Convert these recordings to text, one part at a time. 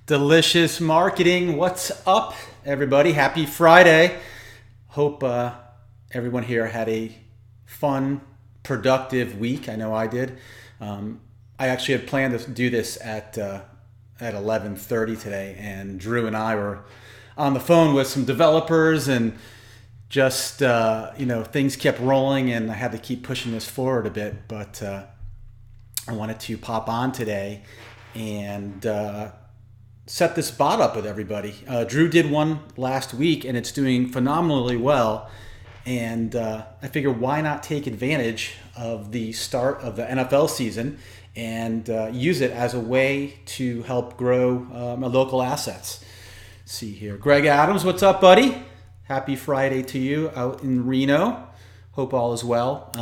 Delicious marketing. What's up, everybody? Happy Friday. Hope everyone here had a fun, productive week. I know I did. I actually had planned to do this at 11:30 today, and Drew and I were on the phone with some developers, and just things kept rolling, and I had to keep pushing this forward a bit. But I wanted to pop on today and set this bot up with everybody. Drew did one last week, and it's doing phenomenally well. And I figured, why not take advantage of the start of the NFL season and use it as a way to help grow my local assets. Let's see here. Greg Adams, what's up, buddy? Happy Friday to you out in Reno. Hope all is well.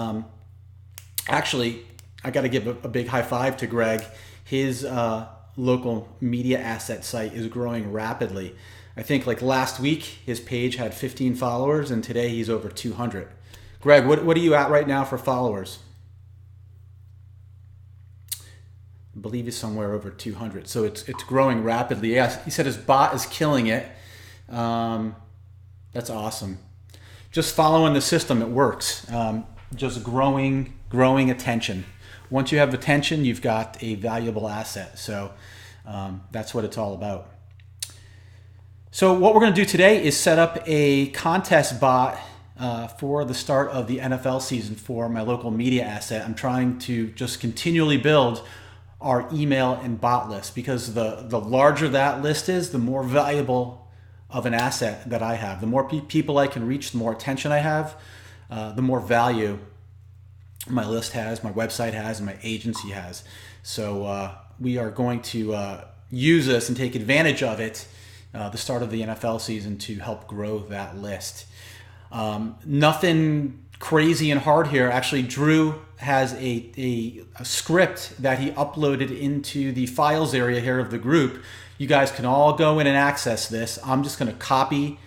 Actually, I got to give a big high five to Greg. His local media asset site is growing rapidly. I think like last week his page had 15 followers, and today he's over 200. Greg, what are you at right now for followers? I believe he's somewhere over 200. So it's growing rapidly. Yeah, he said his bot is killing it. That's awesome. Just following the system, it works. Just growing attention. Once you have attention, you've got a valuable asset. So that's what it's all about. So what we're going to do today is set up a contest bot for the start of the NFL season for my local media asset. I'm trying to just continually build our email and bot list, because the larger that list is, the more valuable of an asset that I have. The more people I can reach, the more attention I have, the more value my list has, my website has, and my agency has. So we are going to use this and take advantage of it, the start of the NFL season, to help grow that list. Nothing crazy and hard here. Actually, Drew has a script that he uploaded into the files area here of the group. You guys can all go in and access this. I'm just going to copy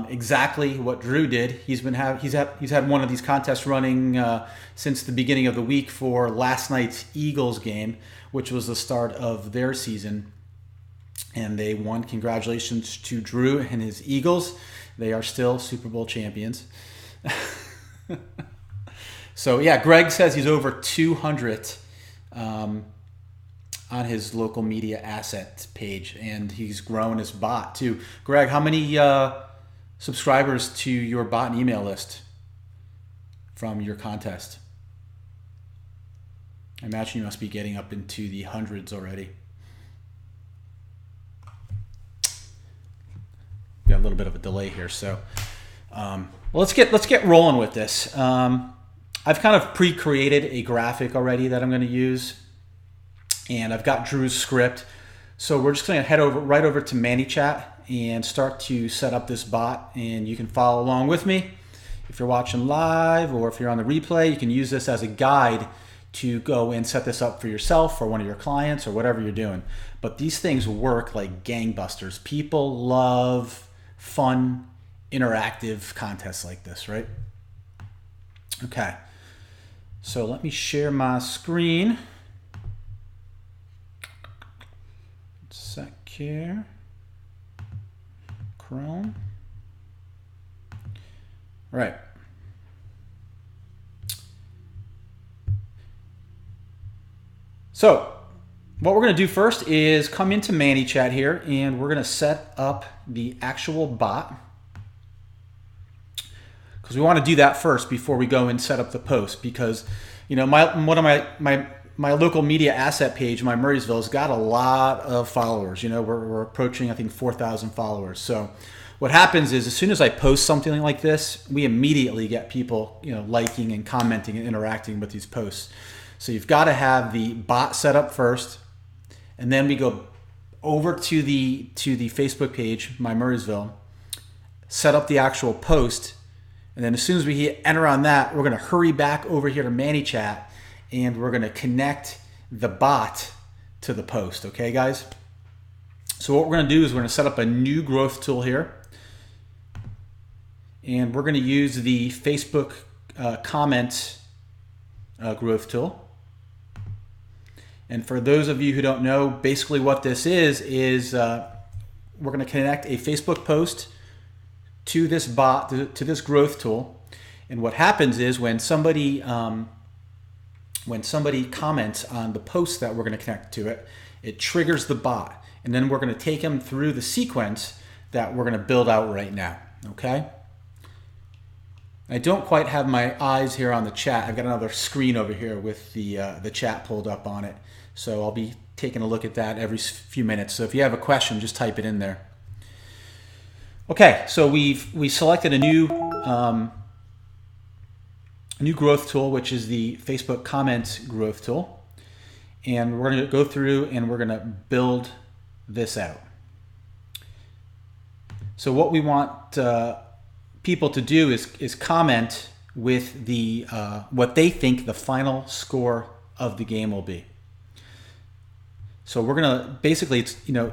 exactly what Drew did. He's had one of these contests running since the beginning of the week for last night's Eagles game, which was the start of their season, and they won. Congratulations to Drew and his Eagles. They are still Super Bowl champions. So yeah, Greg says he's over 200 on his local media asset page, and he's grown his bot too. Greg, how many subscribers to your bot and email list from your contest? I imagine you must be getting up into the hundreds already. Got a little bit of a delay here, so well, let's get rolling with this. I've kind of pre-created a graphic already that I'm going to use, and I've got Drew's script. So we're just going to head right over to ManyChat and start to set up this bot, and you can follow along with me. If you're watching live or if you're on the replay, you can use this as a guide to go and set this up for yourself or one of your clients or whatever you're doing. But these things work like gangbusters. People love fun, interactive contests like this, right? Okay, so let me share my screen. Sec here. Chrome. All right. So what we're going to do first is come into ManyChat here, and we're going to set up the actual bot, because we want to do that first before we go and set up the post. Because my local media asset page, my Murraysville, has got a lot of followers. We're approaching, I think, 4,000 followers. So what happens is, as soon as I post something like this, we immediately get people, liking and commenting and interacting with these posts. So you've got to have the bot set up first, and then we go over to the Facebook page, my Murraysville, set up the actual post, and then as soon as we hit enter on that, we're going to hurry back over here to ManyChat, and we're going to connect the bot to the post. Okay, guys? So what we're going to do is we're going to set up a new growth tool here, and we're going to use the Facebook comment growth tool. And for those of you who don't know, basically what this is we're going to connect a Facebook post to this bot, to this growth tool. And what happens is when somebody comments on the post that we're going to connect to it, it triggers the bot. And then we're going to take them through the sequence that we're going to build out right now. Okay? I don't quite have my eyes here on the chat. I've got another screen over here with the chat pulled up on it. So I'll be taking a look at that every few minutes. So if you have a question, just type it in there. Okay, so we selected a new growth tool, which is the Facebook Comments growth tool. And we're going to go through and we're going to build this out. So what we want people to do is comment with the what they think the final score of the game will be. So we're gonna basically,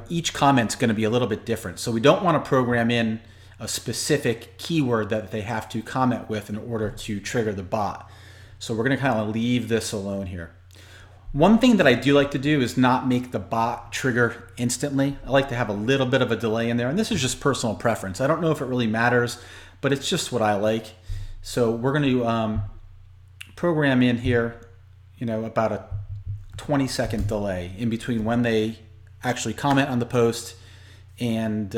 each comment's gonna be a little bit different. So we don't want to program in a specific keyword that they have to comment with in order to trigger the bot. So we're gonna kind of leave this alone here. One thing that I do like to do is not make the bot trigger instantly. I like to have a little bit of a delay in there, and this is just personal preference. I don't know if it really matters, but it's just what I like. So we're going to program in here, about a 20-second delay in between when they actually comment on the post and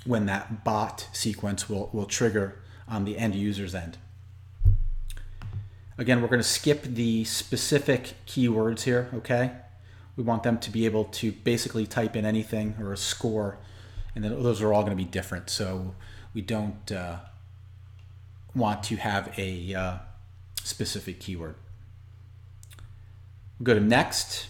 when that bot sequence will trigger on the end user's end. Again, we're going to skip the specific keywords here, okay? We want them to be able to basically type in anything or a score, and then those are all going to be different. So we don't want to have a specific keyword. We'll go to next.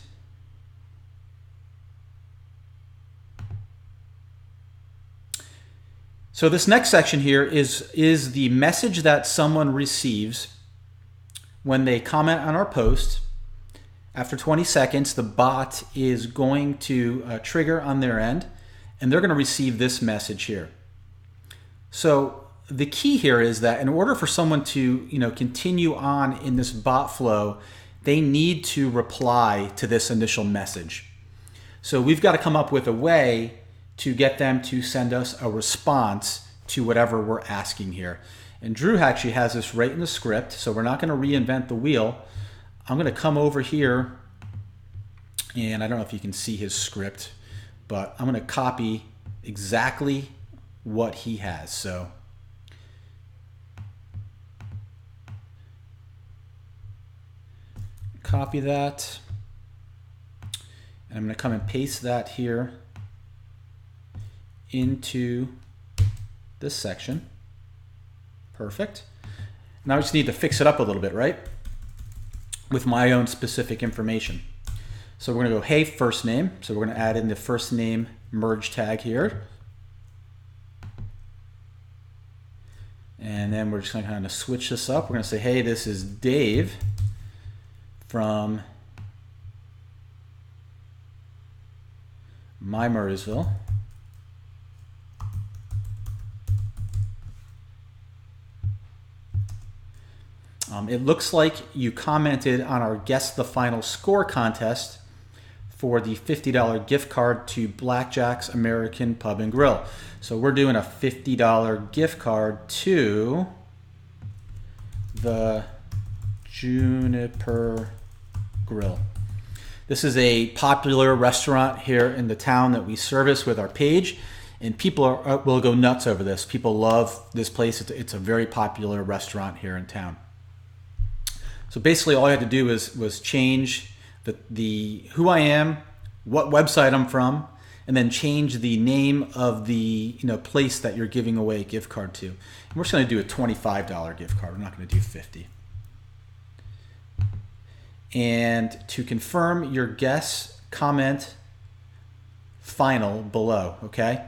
So this next section here is the message that someone receives when they comment on our post. After 20 seconds, the bot is going to trigger on their end, and they're going to receive this message here. So the key here is that in order for someone to continue on in this bot flow, they need to reply to this initial message. So we've got to come up with a way to get them to send us a response to whatever we're asking here. And Drew actually has this right in the script, so we're not going to reinvent the wheel. I'm going to come over here, and I don't know if you can see his script, but I'm going to copy exactly what he has. So copy that, and I'm going to come and paste that here into this section. Perfect. Now I just need to fix it up a little bit, right? With my own specific information. So we're going to go, hey, first name. So we're going to add in the first name merge tag here. And then we're just going to kind of switch this up. We're going to say, hey, this is Dave from my Murrysville. It looks like you commented on our Guess the Final Score contest for the $50 gift card to Blackjack's American Pub and Grill. So we're doing a $50 gift card to the Juniper Grill. This is a popular restaurant here in the town that we service with our page, and people will go nuts over this. People love this place. It's a very popular restaurant here in town. So basically all I had to do was change the who I am, what website I'm from, and then change the name of the place that you're giving away a gift card to. And we're just going to do a $25 gift card. We're not going to do 50. And to confirm your guess, comment final below, okay?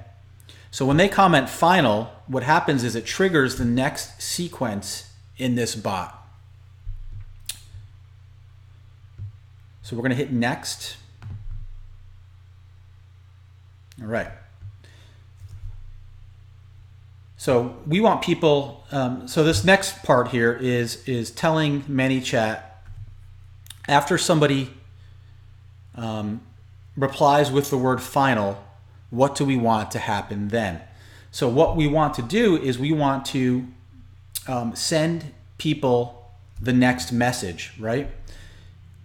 So when they comment final, what happens is it triggers the next sequence in this bot. So we're going to hit next. All right. So we want people, so this next part here is telling ManyChat, after somebody replies with the word final, what do we want to happen then? So what we want to do is we want to send people the next message, right?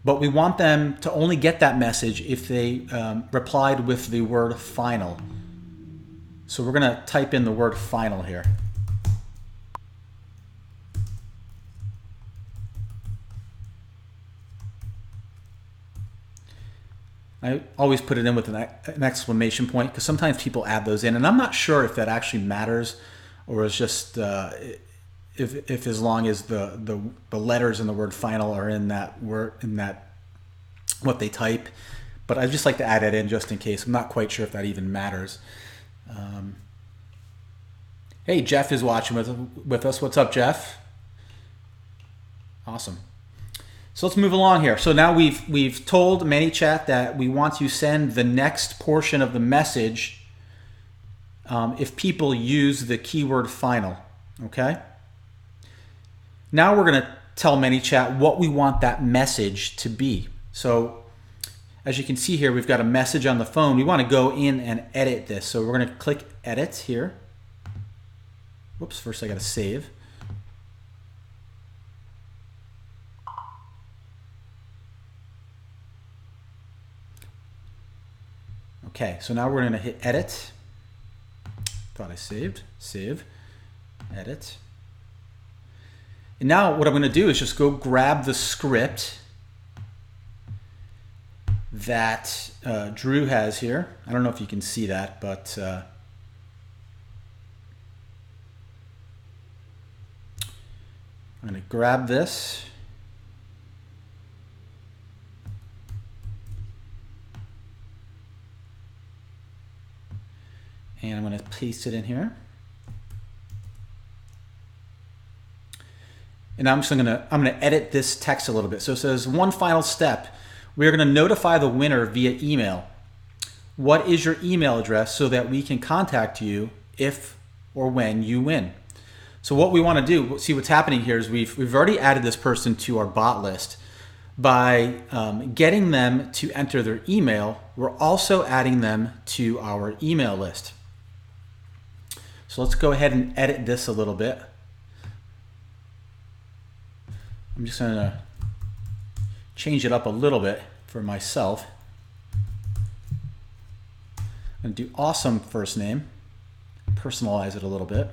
But we want them to only get that message if they replied with the word final. So we're going to type in the word final here. I always put it in with an exclamation point because sometimes people add those in, and I'm not sure if that actually matters or is just if as long as the letters in the word final are in that word, in that what they type. But I just like to add it in just in case. I'm not quite sure if that even matters. Hey, Jeff is watching with us. What's up, Jeff? Awesome. So let's move along here. So now we've told ManyChat that we want to send the next portion of the message if people use the keyword final. Okay. Now we're going to tell ManyChat what we want that message to be. So as you can see here, we've got a message on the phone. We want to go in and edit this. So we're going to click Edit here. Whoops, first I got to save. Okay, so now we're going to hit Edit. Thought I saved. Save. Edit. And now what I'm going to do is just go grab the script that Drew has here. I don't know if you can see that, but I'm going to grab this. And I'm going to paste it in here. And I'm going to edit this text a little bit. So it says, one final step. We are going to notify the winner via email. What is your email address so that we can contact you if or when you win? So what we want to do, see what's happening here is we've already added this person to our bot list. By getting them to enter their email, we're also adding them to our email list. So let's go ahead and edit this a little bit. I'm just going to change it up a little bit for myself. I'm going to do awesome first name, personalize it a little bit.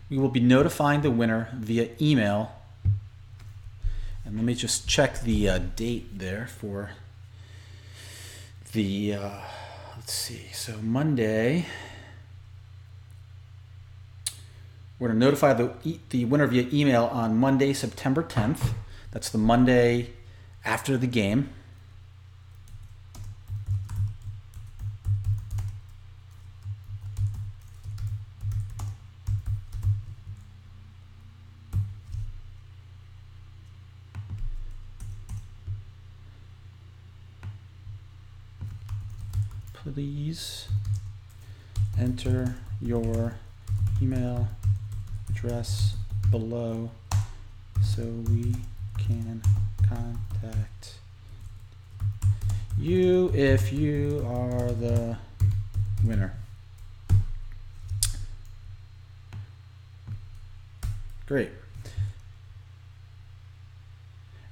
We will be notifying the winner via email. And let me just check the date there for the, let's see, so Monday. We're going to notify the winner via email on Monday, September 10th. That's the Monday after the game. Please enter your email address below so we can contact you if you are the winner. Great.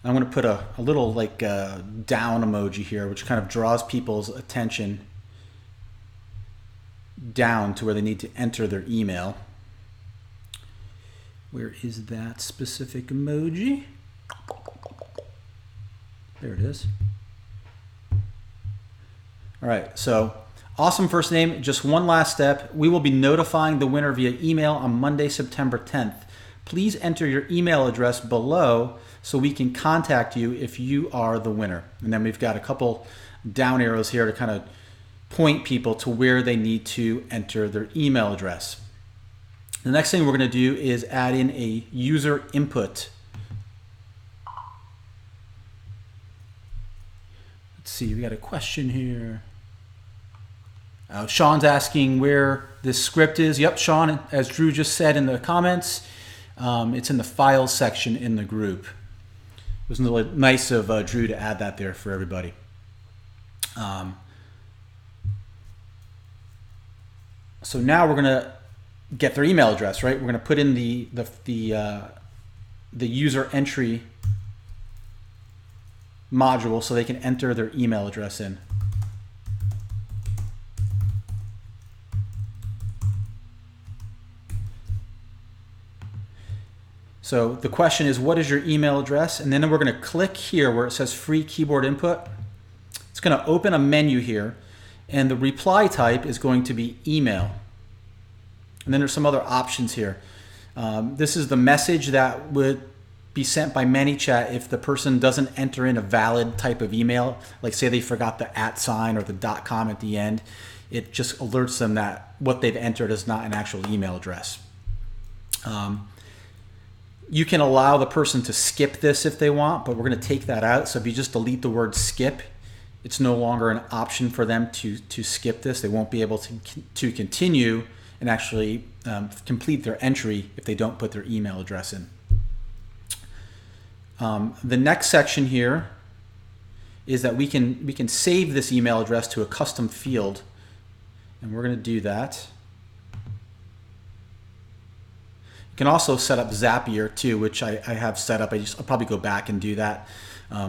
I'm going to put a little like down emoji here, which kind of draws people's attention down to where they need to enter their email. Where is that specific emoji? There it is. All right, so awesome first name. Just one last step. We will be notifying the winner via email on Monday, September 10th. Please enter your email address below so we can contact you if you are the winner. And then we've got a couple down arrows here to kind of point people to where they need to enter their email address. The next thing we're going to do is add in a user input. Let's see, we got a question here. Sean's asking where this script is. Yep, Sean, as Drew just said in the comments, it's in the files section in the group. It was really nice of Drew to add that there for everybody. So now we're going to get their email address, right? We're going to put in the user entry module so they can enter their email address in. So the question is, what is your email address? And then we're going to click here where it says free keyboard input. It's going to open a menu here, and the reply type is going to be email. And then there's some other options here. This is the message that would be sent by ManyChat if the person doesn't enter in a valid type of email, like say they forgot the @ sign or the .com at the end. It just alerts them that what they've entered is not an actual email address. You can allow the person to skip this if they want, but we're going to take that out. So if you just delete the word skip, it's no longer an option for them to skip this. They won't be able to continue and actually complete their entry if they don't put their email address in. The next section here is that we can save this email address to a custom field, and we're going to do that. You can also set up Zapier too, which I have set up. I'll probably go back and do that,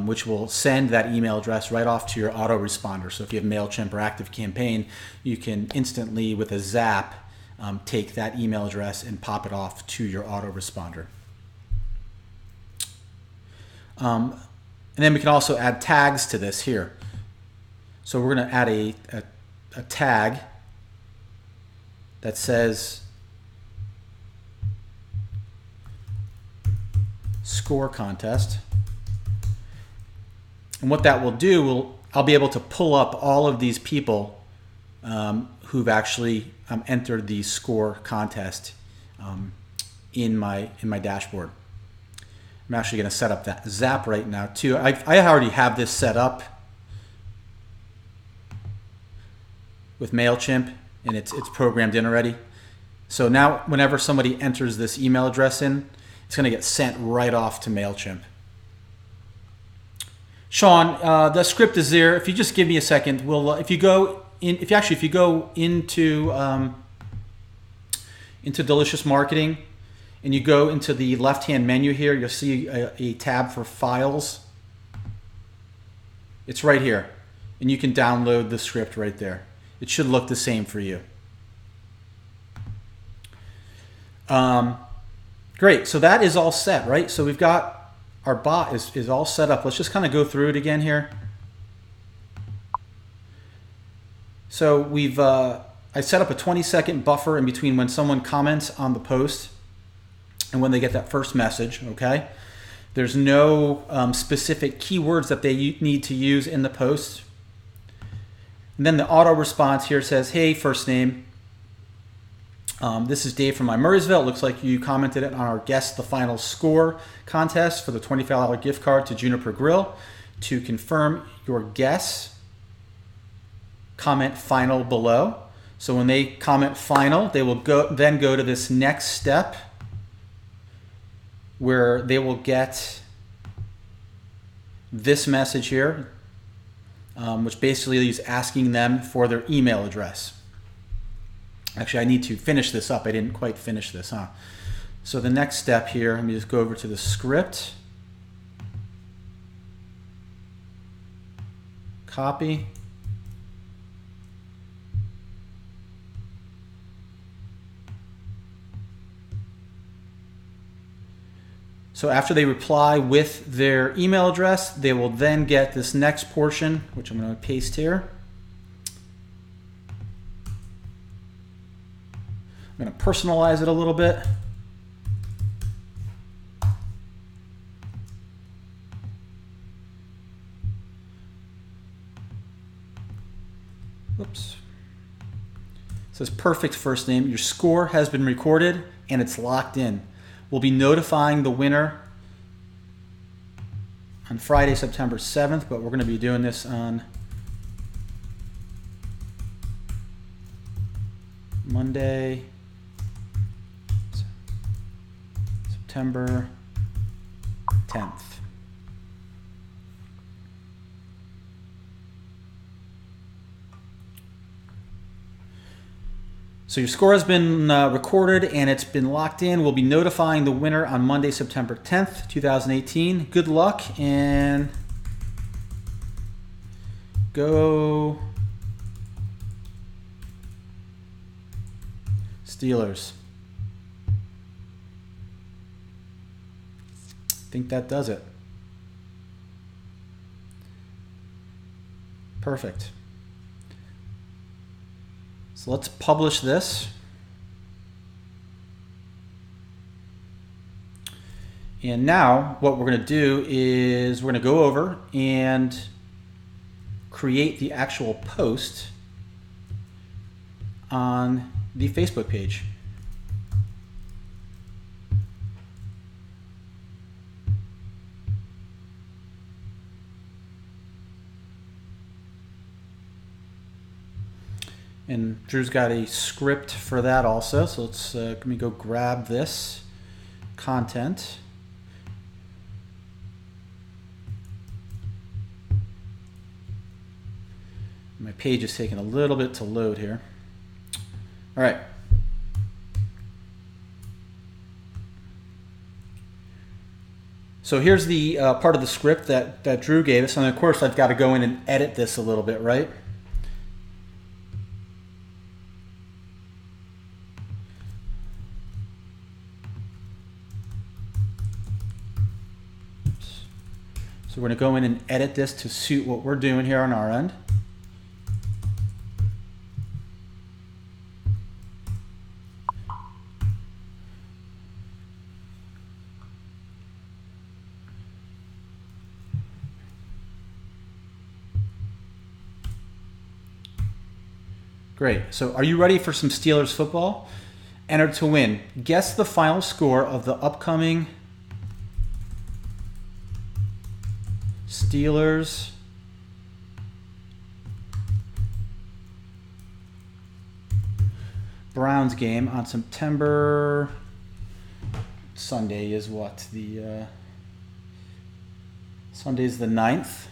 which will send that email address right off to your autoresponder. So if you have MailChimp or ActiveCampaign, you can instantly, with a zap, take that email address and pop it off to your autoresponder. And then we can also add tags to this here. So we're going to add a tag that says score contest. And what that will do, I'll be able to pull up all of these people who've actually entered the score contest in my dashboard. I'm actually going to set up that Zap right now too. I already have this set up with MailChimp, and it's programmed in already. So now whenever somebody enters this email address in, it's going to get sent right off to MailChimp. Sean, the script is there. If you just give me a second, we'll if you go into Delicious Marketing and you go into the left-hand menu here, you'll see a tab for files. It's right here, and you can download the script right there. It should look the same for you. Great, so that is all set, right? So we've got our bot is all set up. Let's just kind of go through it again here. So we've I set up a 20-second buffer in between when someone comments on the post and when they get that first message, okay? There's no specific keywords that they need to use in the post. And then the auto response here says, hey, first name. This is Dave from Murraysville. It looks like you commented on our Guess the Final Score contest for the $25 gift card to Juniper Grill. To confirm your guess, comment final below. So when they comment final, they will then go to this next step where they will get this message here, which basically is asking them for their email address. Actually, I need to finish this up. I didn't quite finish this, huh? So the next step here, let me just go over to the script. Copy. So after they reply with their email address, they will then get this next portion, which I'm going to paste here. I'm going to personalize it a little bit. Oops. says perfect first name. Your score has been recorded and it's locked in. We'll be notifying the winner on Friday, September 7th, but we're going to be doing this on Monday, September 10th. So your score has been recorded and it's been locked in. We'll be notifying the winner on Monday, September 10th, 2018. Good luck and go Steelers. I think that does it. Perfect. So let's publish this. And now what we're going to do is we're going to go over and create the actual post on the Facebook page. And Drew's got a script for that also. So let's let me go grab this content. My page is taking a little bit to load here. All right. So here's the part of the script that Drew gave us. And of course, I've got to go in and edit this a little bit, right? So we're going to go in and edit this to suit what we're doing here on our end. Great. So are you ready for some Steelers football? Enter to win. Guess the final score of the upcoming Steelers Browns game on September. Sunday is what? The Sunday's the 9th.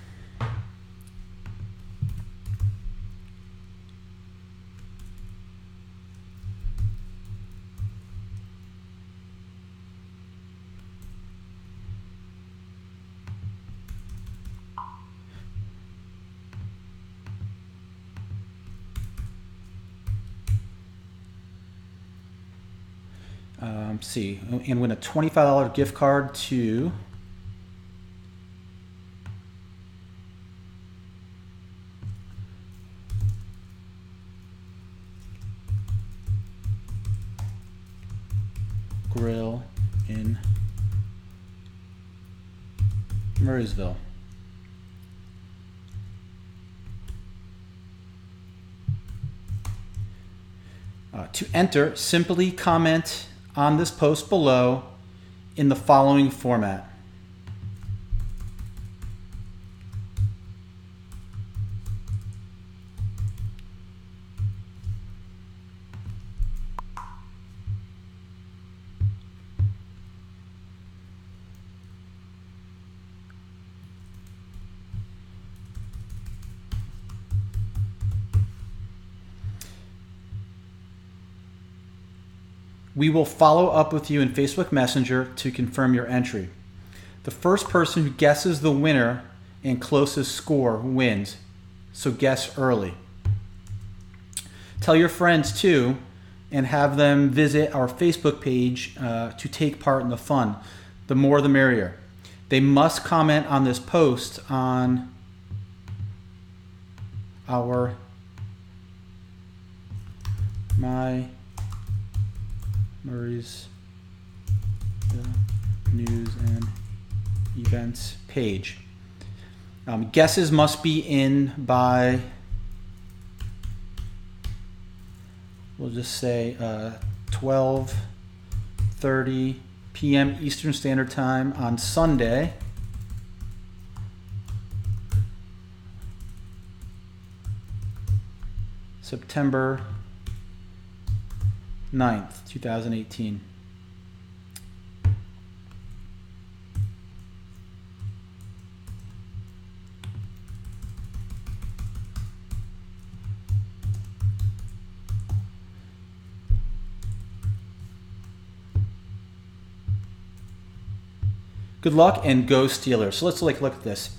See, and win a $25 gift card to Grill in Murraysville. To enter, simply comment on this post below in the following format. We will follow up with you in Facebook Messenger to confirm your entry. The first person who guesses the winner and closest score wins, so guess early. Tell your friends too and have them visit our Facebook page to take part in the fun. The more the merrier. They must comment on this post on our Murray's news and events page. Guesses must be in by We'll just say 12:30 p.m. Eastern Standard Time on Sunday. September 9th, 2018. Good luck and go Steelers. So let's look at this.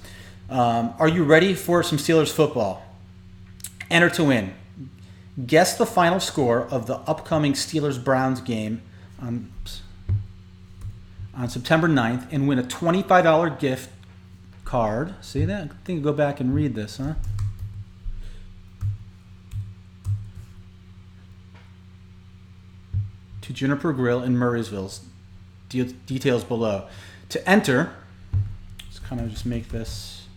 Are you ready for some Steelers football? Enter to win. Guess the final score of the upcoming Steelers-Browns game on September 9th and win a $25 gift card. See that? I think I'll go back and read this, huh? To Juniper Grill in Murraysville. Details below. To enter, let's kind of just make this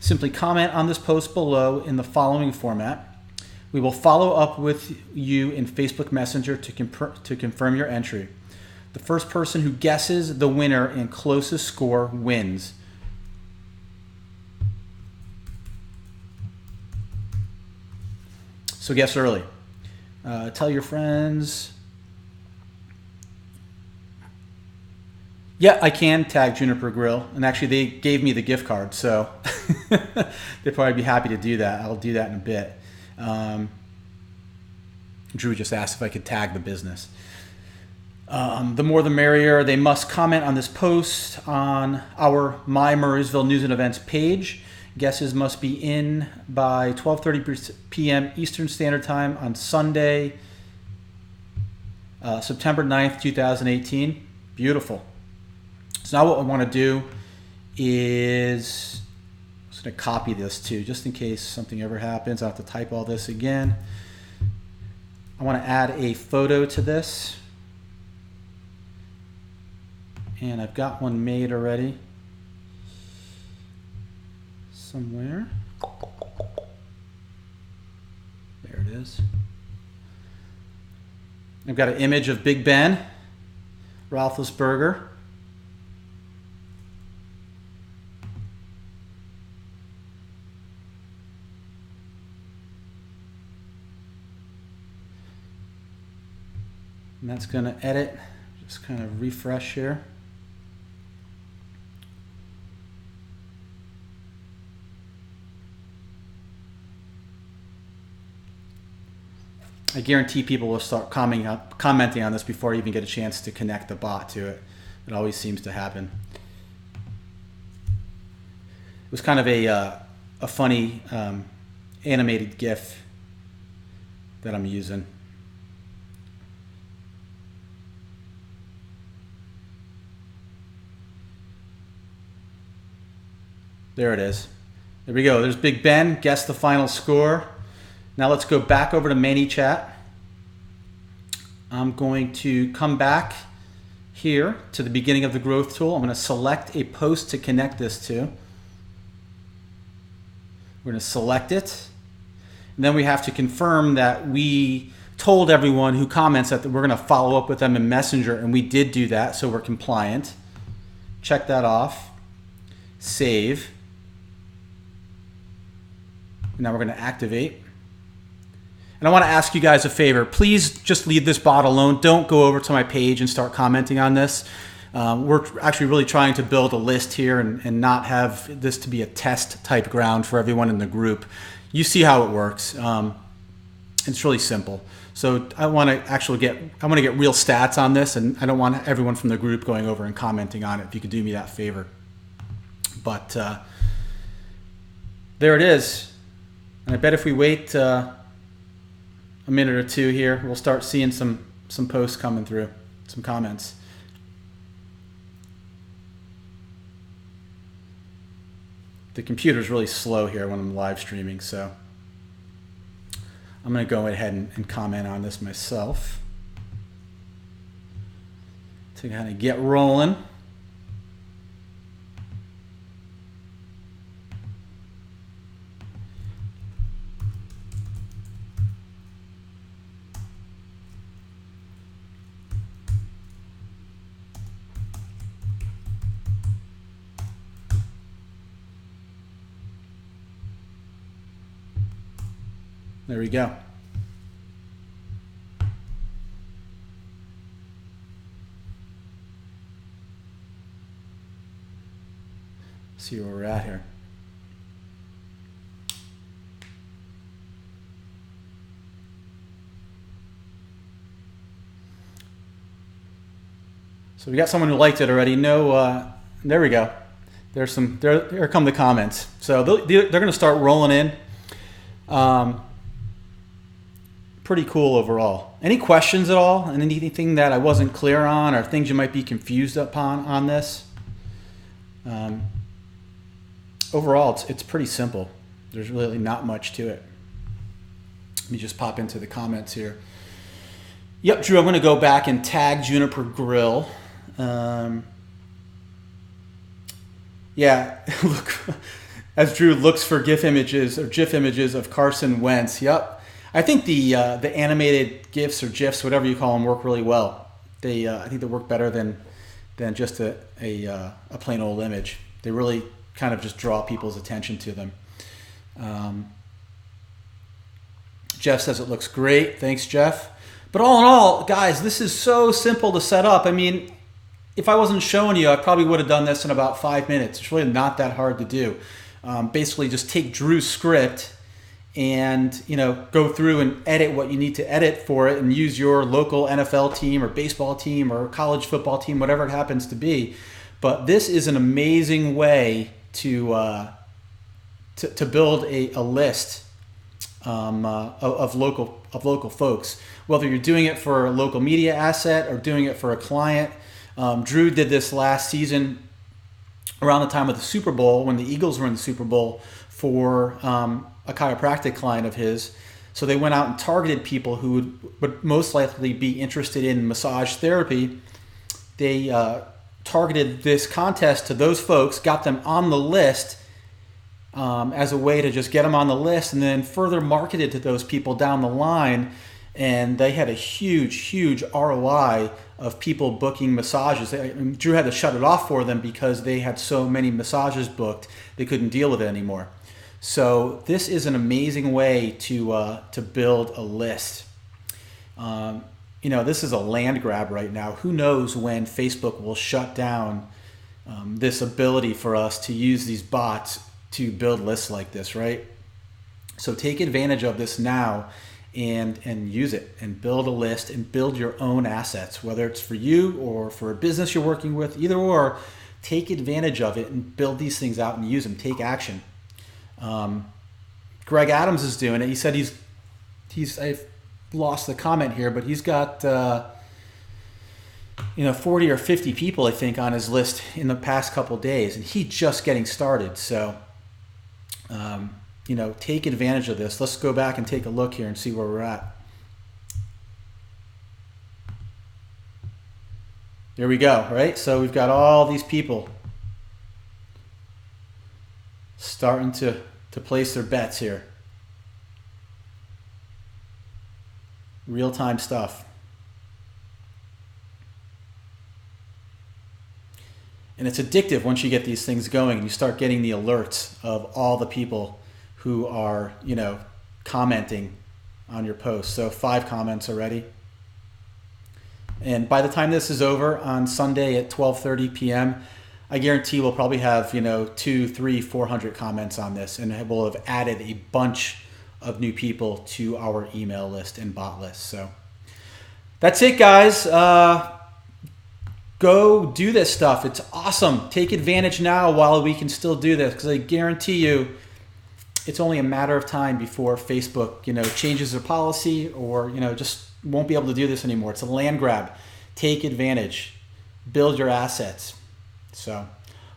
simply comment on this post below in the following format. We will follow up with you in Facebook Messenger to confirm your entry. The first person who guesses the winner and closest score wins. So guess early. Tell your friends. Yeah, I can tag Juniper Grill. And actually, they gave me the gift card, so they'd probably be happy to do that. I'll do that in a bit. Drew just asked if I could tag the business. The more the merrier. They must comment on this post on our My Murraysville News and Events page. Guesses must be in by 12:30 p.m. Eastern Standard Time on Sunday, September 9th, 2018. Beautiful. So now what I want to do is I'm just going to copy this too, just in case something ever happens. I'll have to type all this again. I want to add a photo to this. And I've got one made already. Somewhere. There it is. I've got an image of Big Ben Roethlisberger. And that's going to edit, just kind of refresh here. I guarantee people will start commenting on this before you even get a chance to connect the bot to it. It always seems to happen. It was kind of a funny animated GIF that I'm using. There it is. There we go. There's Big Ben. Guess the final score. Now let's go back over to ManyChat. I'm going to come back here to the beginning of the growth tool. I'm going to select a post to connect this to. We're going to select it. And then we have to confirm that we told everyone who comments that we're going to follow up with them in Messenger, and we did do that, so we're compliant. Check that off. Save. Now we're going to activate. And I want to ask you guys a favor. Please just leave this bot alone. Don't go over to my page and start commenting on this. We're actually really trying to build a list here and not have this to be a test type ground for everyone in the group. You see how it works. It's really simple. So I want to get real stats on this, and I don't want everyone from the group going over and commenting on it. If you could do me that favor. But there it is. And I bet if we wait a minute or two here, we'll start seeing some posts coming through, some comments. The computer's really slow here when I'm live streaming, so I'm going to go ahead and comment on this myself to kind of get rolling. There we go. See where we're at here. So we got someone who liked it already. No, there we go. There's some. There come the comments. So they're going to start rolling in. Pretty cool overall. Any questions at all? And anything that I wasn't clear on, or things you might be confused upon on this? Overall, it's pretty simple. There's really not much to it. Let me just pop into the comments here. Yep, Drew, I'm going to go back and tag Juniper Grill. Yeah, look, as Drew looks for GIF images of Carson Wentz. Yep, I think the animated GIFs or GIFs, whatever you call them, work really well. I think they work better than just a plain old image. They really kind of just draw people's attention to them. Jeff says it looks great. Thanks, Jeff. But all in all, guys, this is so simple to set up. I mean, if I wasn't showing you, I probably would have done this in about 5 minutes. It's really not that hard to do. Basically, just take Drew's script and go through and edit what you need to edit for it, and use your local NFL team or baseball team or college football team, whatever it happens to be. But this is an amazing way to build a list of local folks. Whether you're doing it for a local media asset or doing it for a client. Drew did this last season around the time of the Super Bowl, when the Eagles were in the Super Bowl, for a chiropractic client of his. So they went out and targeted people who would most likely be interested in massage therapy. They targeted this contest to those folks, got them on the list as a way to just get them on the list, and then further marketed to those people down the line. And they had a huge ROI of people booking massages. Drew had to shut it off for them because they had so many massages booked, they couldn't deal with it anymore. So this is an amazing way to build a list. This is a land grab right now. Who knows when Facebook will shut down this ability for us to use these bots to build lists like this, right? So take advantage of this now and use it and build a list and build your own assets, whether it's for you or for a business you're working with. Either or, take advantage of it and build these things out and use them. Take action. Greg Adams is doing it. He said I've lost the comment here, but he's got 40 or 50 people, I think, on his list in the past couple days, and he's just getting started. So take advantage of this. Let's go back and take a look here and see where we're at. There we go, right? So we've got all these people starting to place their bets here. Real-time stuff. And it's addictive once you get these things going and you start getting the alerts of all the people who are, commenting on your post. So 5 comments already. And by the time this is over on Sunday at 12:30 p.m., I guarantee we'll probably have, 200, 300, 400 comments on this, and we'll have added a bunch of new people to our email list and bot list. So that's it, guys. Go do this stuff. It's awesome. Take advantage now while we can still do this, because I guarantee you it's only a matter of time before Facebook, changes their policy or, just won't be able to do this anymore. It's a land grab. Take advantage. Build your assets. So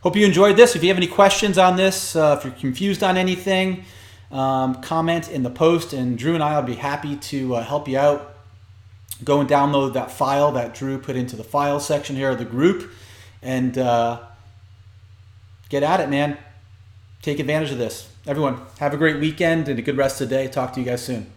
hope you enjoyed this. If you have any questions on this, if you're confused on anything, comment in the post, and Drew and I will be happy to help you out. Go and download that file that Drew put into the file section here of the group, and get at it, man. Take advantage of this. Everyone, have a great weekend and a good rest of the day. Talk to you guys soon.